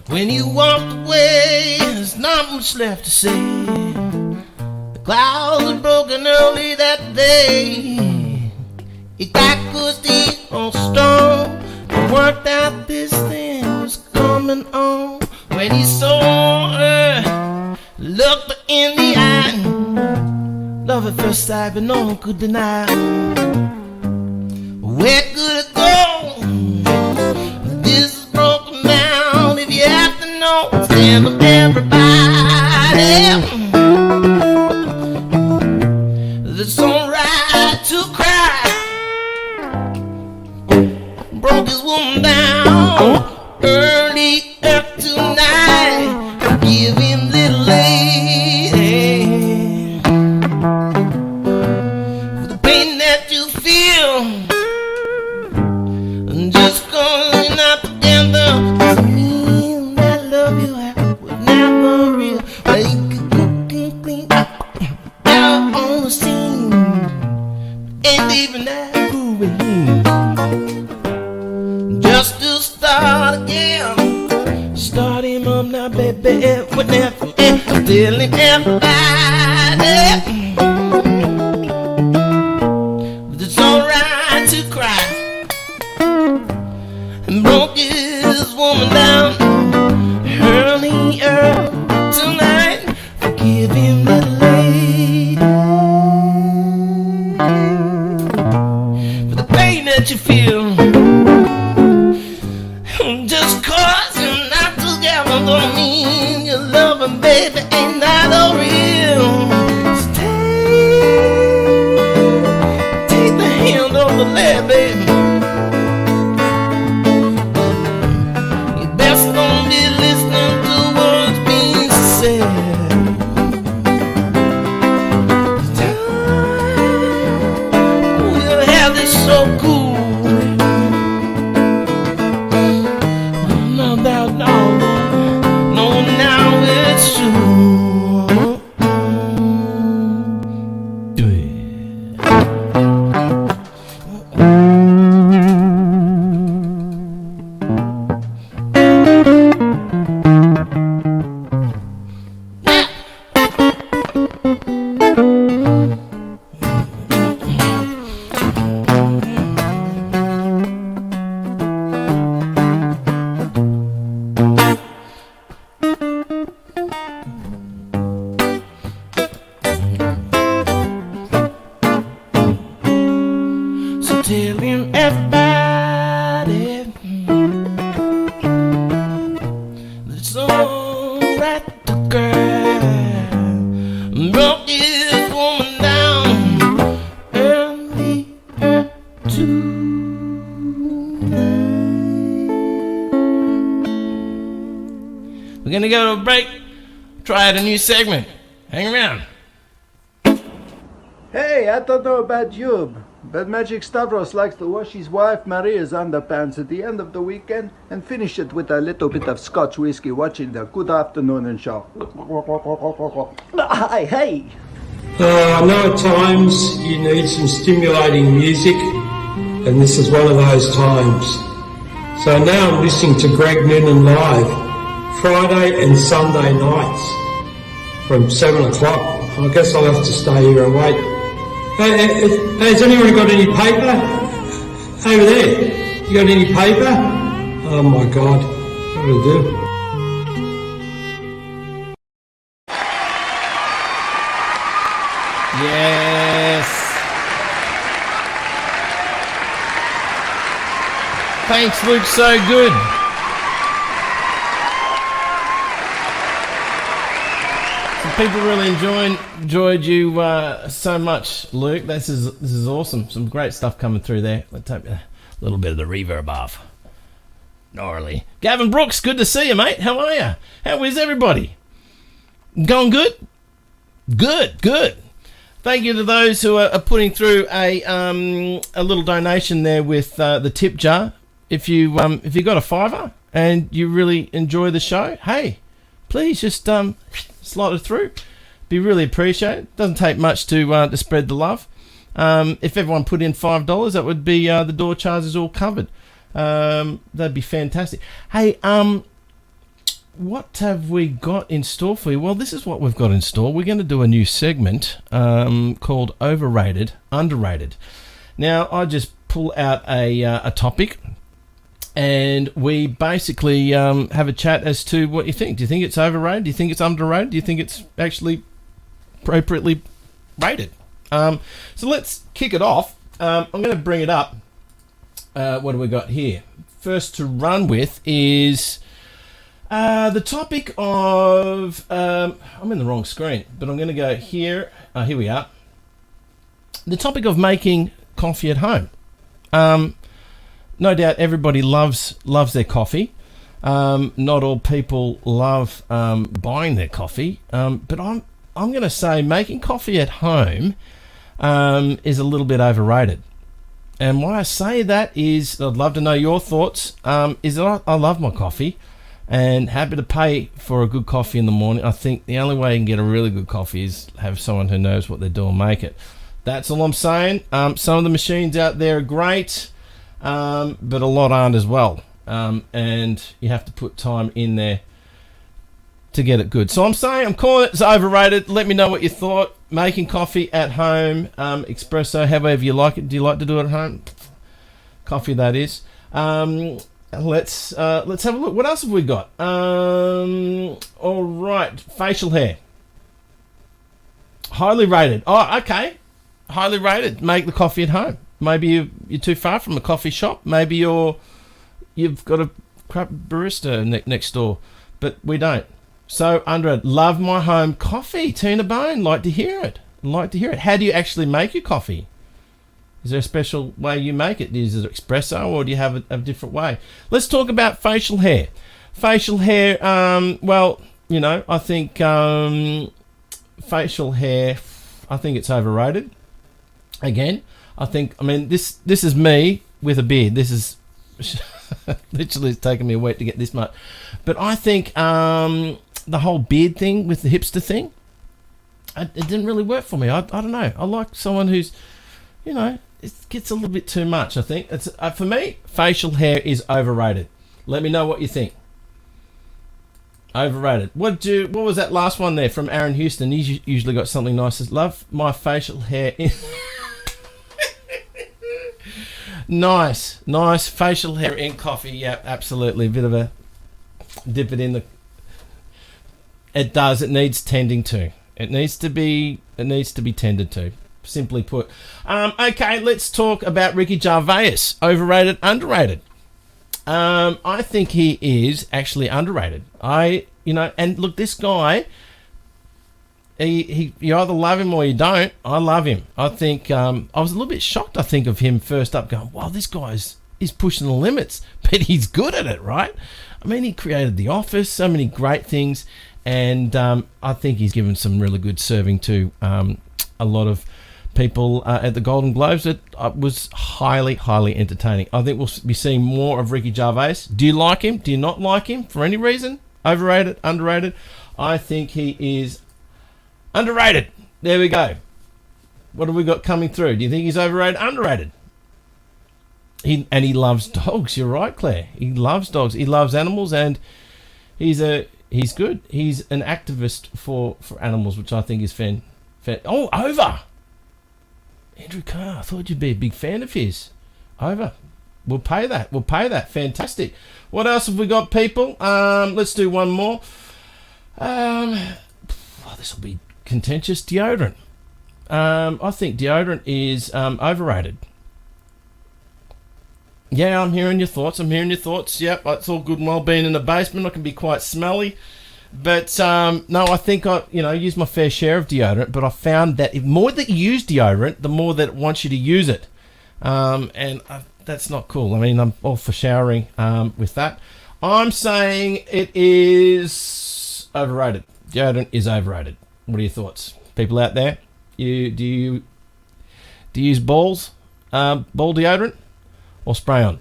When you walked away, there's not much left to say. The clouds were broken early that day. It got good deep on stone and worked out this thing was coming on. When he saw her, looked her in the eye. Love at first sight, but no one could deny. Where could it go? This is broken down. If you have to know, stand up, everybody. It's alright to cry. Broke his woman down early up tonight. Forgive him, little lady, for the pain that you feel. Just cause you're not together doesn't mean that love you have was never real. Well, you could cook clean out on the scene, ain't even that groovy. Just to start again, start him up now, baby. Whatever, tell him everybody. But it's alright to cry. And broke his woman down early tonight. Forgive him, little lady, for the pain that you feel. Just cause you're not together don't mean you love him, baby, ain't that all real. So take the hand on the left, baby. We're going to go to a break, try out a new segment. Hang around. Hey, I don't know about you, but Magic Stavros likes to wash his wife Maria's underpants at the end of the weekend and finish it with a little bit of Scotch whiskey watching the Good After Nunan show. Hey! I know at times you need some stimulating music, and this is one of those times. So now I'm listening to Greg Noonan live, Friday and Sunday nights from 7 o'clock. I guess I'll have to stay here and wait. Hey, has anyone got any paper? Over there, you got any paper? Oh my God, what do I do? Yes. Thanks, Luke. So good. Some people really enjoyed you so much, Luke. This is awesome. Some great stuff coming through there. Let's take a little bit of the reverb off. Gnarly. Gavin Brooks, good to see you, mate. How are you? How is everybody? Going good? Good. Thank you to those who are putting through a little donation there with the tip jar. If you got a $5 and you really enjoy the show, hey, please just slide it through. Be really appreciated. Doesn't take much to spread the love. If everyone put in $5, that would be the door charges all covered. That'd be fantastic. Hey, what have we got in store for you? Well, this is what we've got in store. We're going to do a new segment called Overrated, Underrated. Now, I just pull out a topic, and we basically have a chat as to what you think. Do you think it's overrated? Do you think it's underrated? Do you think it's actually appropriately rated? So let's kick it off. I'm going to bring it up. What do we got here? First to run with is the topic of... I'm in the wrong screen, but I'm going to go here. Here we are. The topic of making coffee at home. No doubt everybody loves their coffee. Not all people love buying their coffee. But I'm going to say making coffee at home is a little bit overrated. And why I say that is, I'd love to know your thoughts, is that I love my coffee and happy to pay for a good coffee in the morning. I think the only way you can get a really good coffee is have someone who knows what they're doing make it. That's all I'm saying. Some of the machines out there are great, but a lot aren't as well. And you have to put time in there to get it good. So I'm calling it overrated. Let me know what you thought. Making coffee at home, espresso, however you like it. Do you like to do it at home? Coffee, that is. Let's have a look. What else have we got? All right, facial hair. Highly rated. Oh, okay. Highly rated. Make the coffee at home. Maybe you're too far from a coffee shop. Maybe you've got a crap barista next door, but we don't. So, under love my home coffee. Tina Bone, like to hear it. How do you actually make your coffee? Is there a special way you make it? Is it espresso, or do you have a different way? Let's talk about facial hair. Facial hair, well, you know, I think facial hair, I think it's overrated. Again, I mean, this is me with a beard. This is literally it's taken me a week to get this much. But I think the whole beard thing with the hipster thing, it didn't really work for me. I don't know. I like someone who's, you know, it gets a little bit too much, I think. It's for me, facial hair is overrated. Let me know what you think. Overrated. What was that last one there from Aaron Houston? He's usually got something nice. Says, love my facial hair. Nice facial hair in coffee. Yeah, absolutely. A bit of a dip it in the. It does. It needs tending to. It needs to be tended to. Simply put. Okay, let's talk about Ricky Gervais. Overrated, underrated. I think he is actually underrated. And look, this guy. He you either love him or you don't. I love him. I think I was a little bit shocked. I think of him first up, going, "Wow, this guy's he's pushing the limits, but he's good at it, right? I mean, he created The Office, so many great things, and I think he's given some really good serving to a lot of people at the Golden Globes. That was highly, highly entertaining. I think we'll be seeing more of Ricky Gervais. Do you like him? Do you not like him for any reason? Overrated? Underrated? I think he is underrated. There we go. What have we got coming through? Do you think he's overrated? Underrated? He loves dogs. You're right, Claire. He loves dogs. He loves animals, and he's good. He's an activist for animals, which I think is fan. Oh, Over. Andrew Carr. I thought you'd be a big fan of his. Over. We'll pay that. Fantastic. What else have we got, people? Let's do one more. This will be contentious. Deodorant. I think deodorant is overrated. Yeah, I'm hearing your thoughts. Yep, it's all good and well being in the basement. I can be quite smelly. But, no, I think I use my fair share of deodorant, but I found that the more that you use deodorant, the more that it wants you to use it. That's not cool. I mean, I'm all for showering with that. I'm saying it is overrated. Deodorant is overrated. What are your thoughts? People out there, do you use ball deodorant or spray on?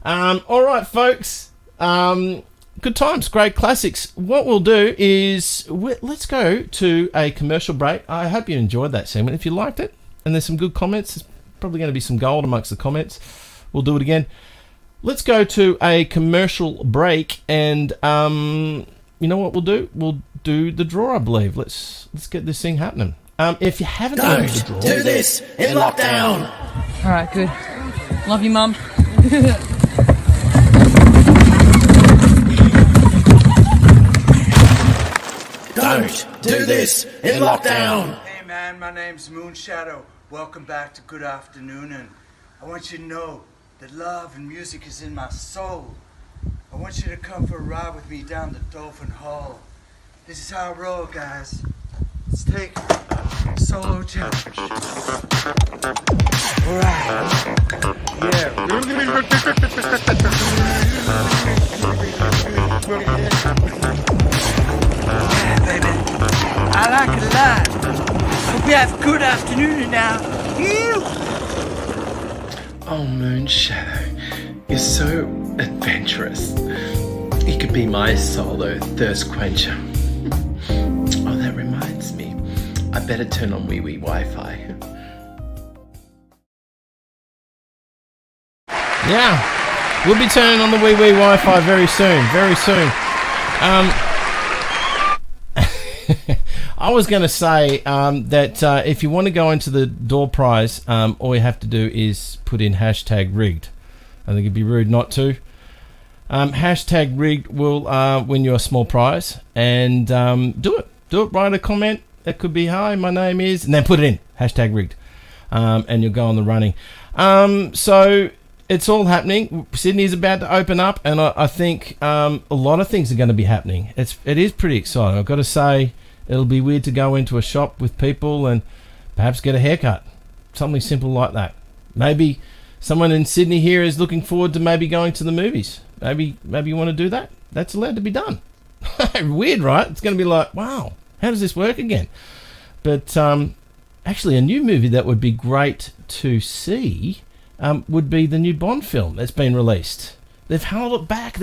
All right, folks. Good times, great classics. What we'll do is let's go to a commercial break. I hope you enjoyed that segment. If you liked it and there's some good comments, there's probably going to be some gold amongst the comments. We'll do it again. Let's go to a commercial break, and you know what we'll do? We'll do the draw, I believe. Let's get this thing happening. If you haven't done the draw, do this in lockdown. All right, good. Love you, Mum. Don't do this in lockdown. Hey man, my name's Moonshadow. Welcome back to Good After Nunan. I want you to know that love and music is in my soul. I want you to come for a ride with me down the Dolphin Hall. This is how I roll, guys. Let's take a solo challenge. Alright. Yeah, baby. I like it a lot. Hope you have a good afternoon now. Oh, Moonshadow, you're so adventurous. You could be my solo thirst quencher. Oh, that reminds me. I better turn on wee Wi-Fi. yeah, we'll be turning on the wee Wi-Fi very soon. I was going to say that if you want to go into the door prize, all you have to do is put in #rigged. I think it'd be rude not to. #rigged will win you a small prize, and do it. Write a comment. That could be, hi, my name is, and then put it in, #rigged, and you'll go on the running. So it's all happening. Sydney's about to open up, and I think a lot of things are going to be happening. It is pretty exciting. I've got to say, it'll be weird to go into a shop with people and perhaps get a haircut. Something simple like that. Maybe someone in Sydney here is looking forward to maybe going to the movies. Maybe you want to do that. That's allowed to be done. Weird, right? It's going to be like, wow, how does this work again? But actually, a new movie that would be great to see would be the new Bond film that's been released. They've held it back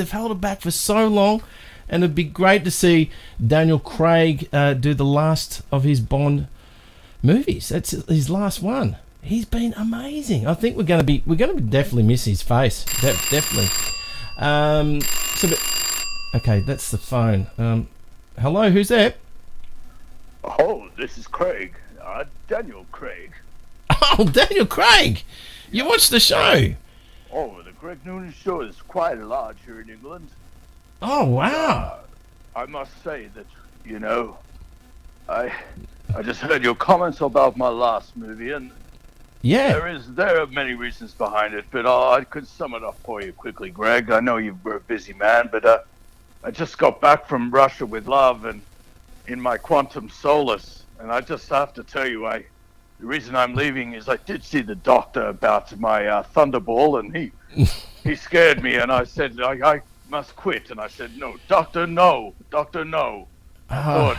for so long, and it'd be great to see Daniel Craig do the last of his Bond movies. That's his last one. He's been amazing. I think we're going to definitely miss his face. Definitely. Okay, that's the phone. Hello, who's there? Oh, this is Craig. Daniel Craig. Oh, Daniel Craig! You watched the show? Oh, the Greg Noonan show is quite large here in England. Oh, wow. I must say that, I just heard your comments about my last movie, and yeah, there are many reasons behind it, but I could sum it up for you quickly, Greg. I know you were a busy man, but I just got back from Russia with love and in my quantum solace, and I just have to tell you, I the reason I'm leaving is I did see the doctor about my thunderball, and he scared me, and I said I must quit, and I said, no, doctor, no. I thought,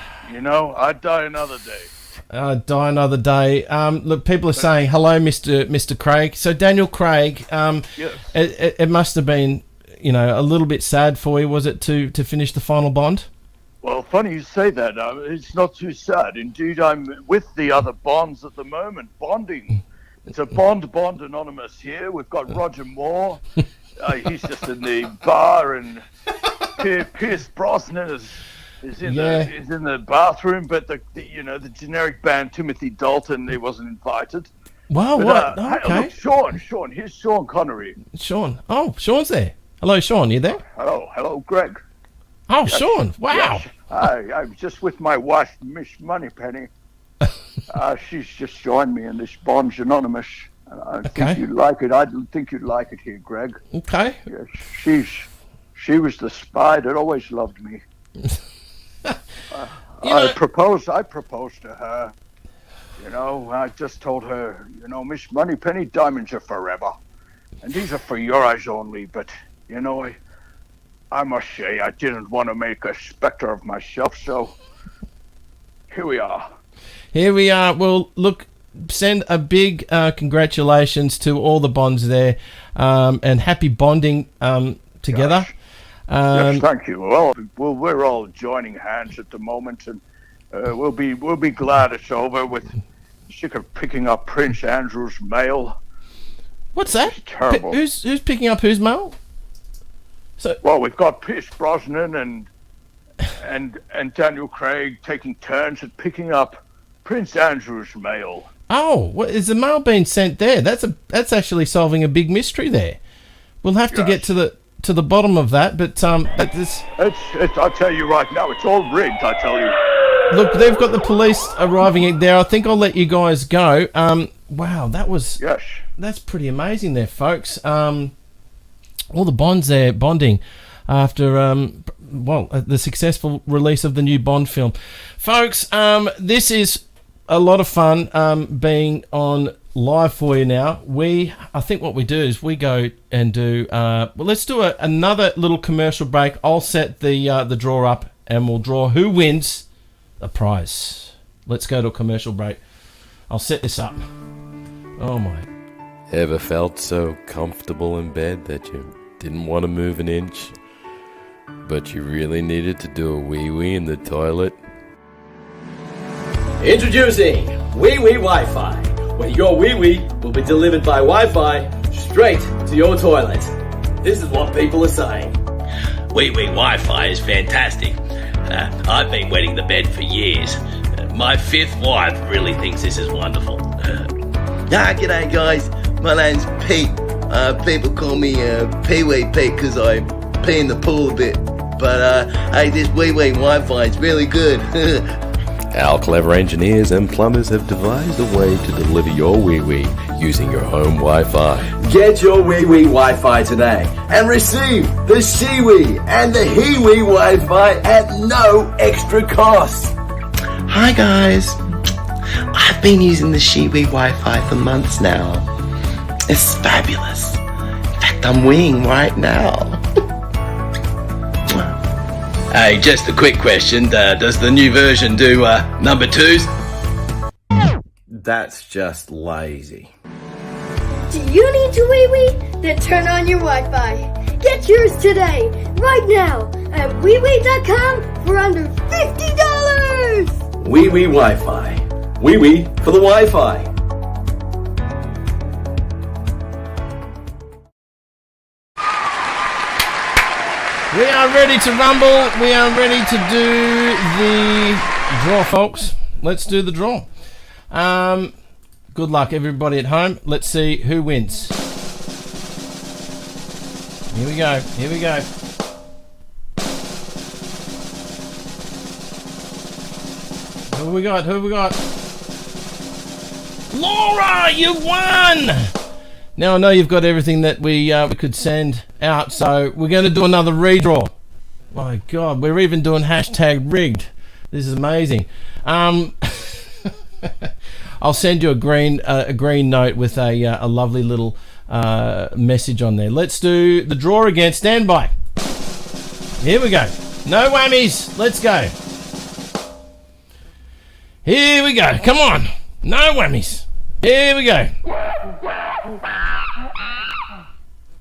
I'd die another day. Die another day. Look, people are saying hello, Mr. Craig. So Daniel Craig, yes. it must have been, a little bit sad for you, was it, to finish the final Bond? Well, funny you say that. It's not too sad. Indeed, I'm with the other Bonds at the moment, bonding. It's a Bond Anonymous here. We've got Roger Moore. He's just in the bar, and Pierce Brosnan is in the bathroom. But the generic band Timothy Dalton, he wasn't invited. Wow, but, what? Okay. Look, Sean. Here's Sean Connery. Sean. Oh, Sean's there. Hello, Sean. You there? Hello, Greg. Oh, yes. Sean! Wow. Yes. I'm just with my wife, Miss Moneypenny. She's just joined me in this Bonds Anonymous. I think you'd like it. I think you'd like it here, Greg. Okay. Yes, she was the spy that always loved me. I proposed to her. I just told her, Miss Moneypenny, diamonds are forever, and these are for your eyes only. But I must say, I didn't want to make a specter of myself, so here we are. Here we are. Well, look, send a big congratulations to all the Bonds there, and happy bonding together. Yes, thank you. Well, we're all joining hands at the moment, and we'll be glad it's over. With sick of picking up Prince Andrew's mail. What's that? It's terrible. Who's picking up whose mail? Well, we've got Pierce Brosnan and Daniel Craig taking turns at picking up Prince Andrew's mail. Oh, what, is the mail being sent there? That's actually solving a big mystery there. We'll have to get to the bottom of that. But this. I tell you right now, it's all rigged. I tell you. Look, they've got the police arriving there. I think I'll let you guys go. Wow, that was. Yes. That's pretty amazing there, folks. All the Bonds there bonding after the successful release of the new Bond film. Folks, this is a lot of fun being on live for you now. I think what we do is we go and do let's do another little commercial break. I'll set the draw up, and we'll draw who wins the prize. Let's go to a commercial break. I'll set this up. Oh my. Ever felt so comfortable in bed that you didn't want to move an inch, but you really needed to do a wee-wee in the toilet? Introducing Wee-Wee Wi-Fi, where your wee-wee will be delivered by Wi-Fi straight to your toilet. This is what people are saying. Wee-Wee Wi-Fi is fantastic. I've been wetting the bed for years. My fifth wife really thinks this is wonderful. G'day guys, my name's Pete. People call me Pee-wee Pete because I pee in the pool a bit. But hey, this wee-wee Wi-Fi is really good. Our clever engineers and plumbers have devised a way to deliver your wee-wee using your home Wi-Fi. Get your wee-wee Wi-Fi today and receive the she-wee and the he-wee Wi-Fi at no extra cost. Hi guys, I've been using the she-wee Wi-Fi for months now. It's fabulous. In fact, I'm weeing right now. Hey, just a quick question. Does the new version do number 2s? That's just lazy. Do you need to wee-wee? Then turn on your Wi-Fi. Get yours today, right now, at weewee.com for under $50. Wee-wee Wi-Fi. Wee-wee for the Wi-Fi. We are ready to rumble. We are ready to do the draw, folks. Let's do the draw. Good luck, everybody at home. Let's see who wins. Here we go. Here we go. Who have we got? Who have we got? Laura, you won! Now I know you've got everything that we could send out, so we're going to do another redraw. My God, we're even doing hashtag rigged. This is amazing. I'll send you a green note with a lovely little message on there. Let's do the draw again. Stand by. Here we go. No whammies. Let's go. Here we go. Come on. No whammies. Here we go.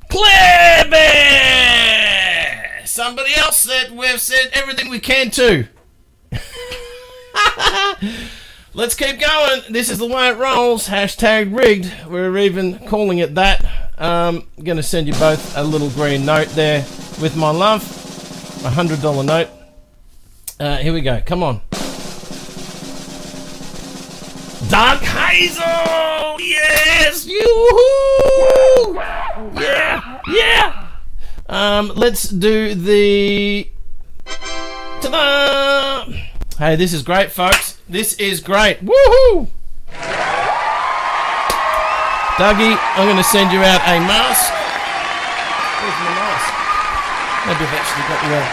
Clever! Somebody else that we've said everything we can to. Let's keep going. This is the way it rolls. Hashtag rigged. We're even calling it that. I'm going to send you both a little green note there with my love. A $100 note. Here we go. Come on. Dark Hazel! Yes! Yoo-hoo! Yeah! Yeah! Let's do the... Ta-da! Hey, this is great, folks. This is great. Woohoo! Dougie, I'm going to send you out a mask. Where's my mask? Maybe I've actually got you out.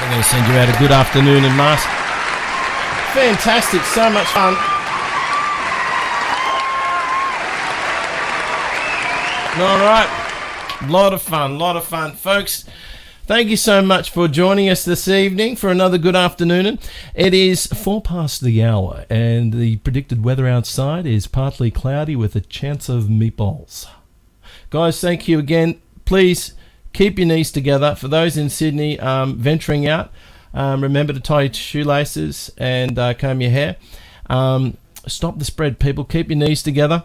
I'm going to send you out a Good After Nunan mask. Fantastic, so much fun. All right, lot of fun, folks. Thank you so much for joining us this evening for another Good Afternoon. It is 4 past the hour, and the predicted weather outside is partly cloudy with a chance of meatballs. Guys, thank you again. Please keep your knees together. For those in Sydney venturing out, remember to tie your shoelaces and comb your hair. Stop the spread, people. Keep your knees together.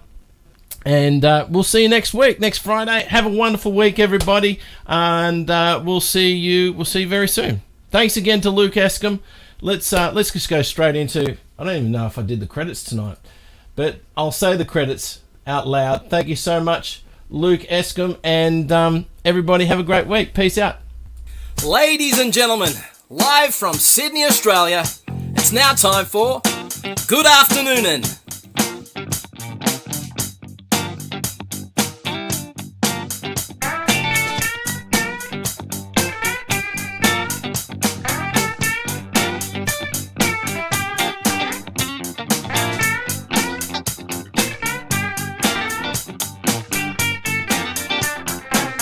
And we'll see you next week, next Friday. Have a wonderful week, everybody. And we'll see you very soon. Thanks again to Luke Escombe. Let's just go straight into... I don't even know if I did the credits tonight, but I'll say the credits out loud. Thank you so much, Luke Escombe. And everybody have a great week. Peace out. Ladies and gentlemen, live from Sydney, Australia, it's now time for Good Afternoon.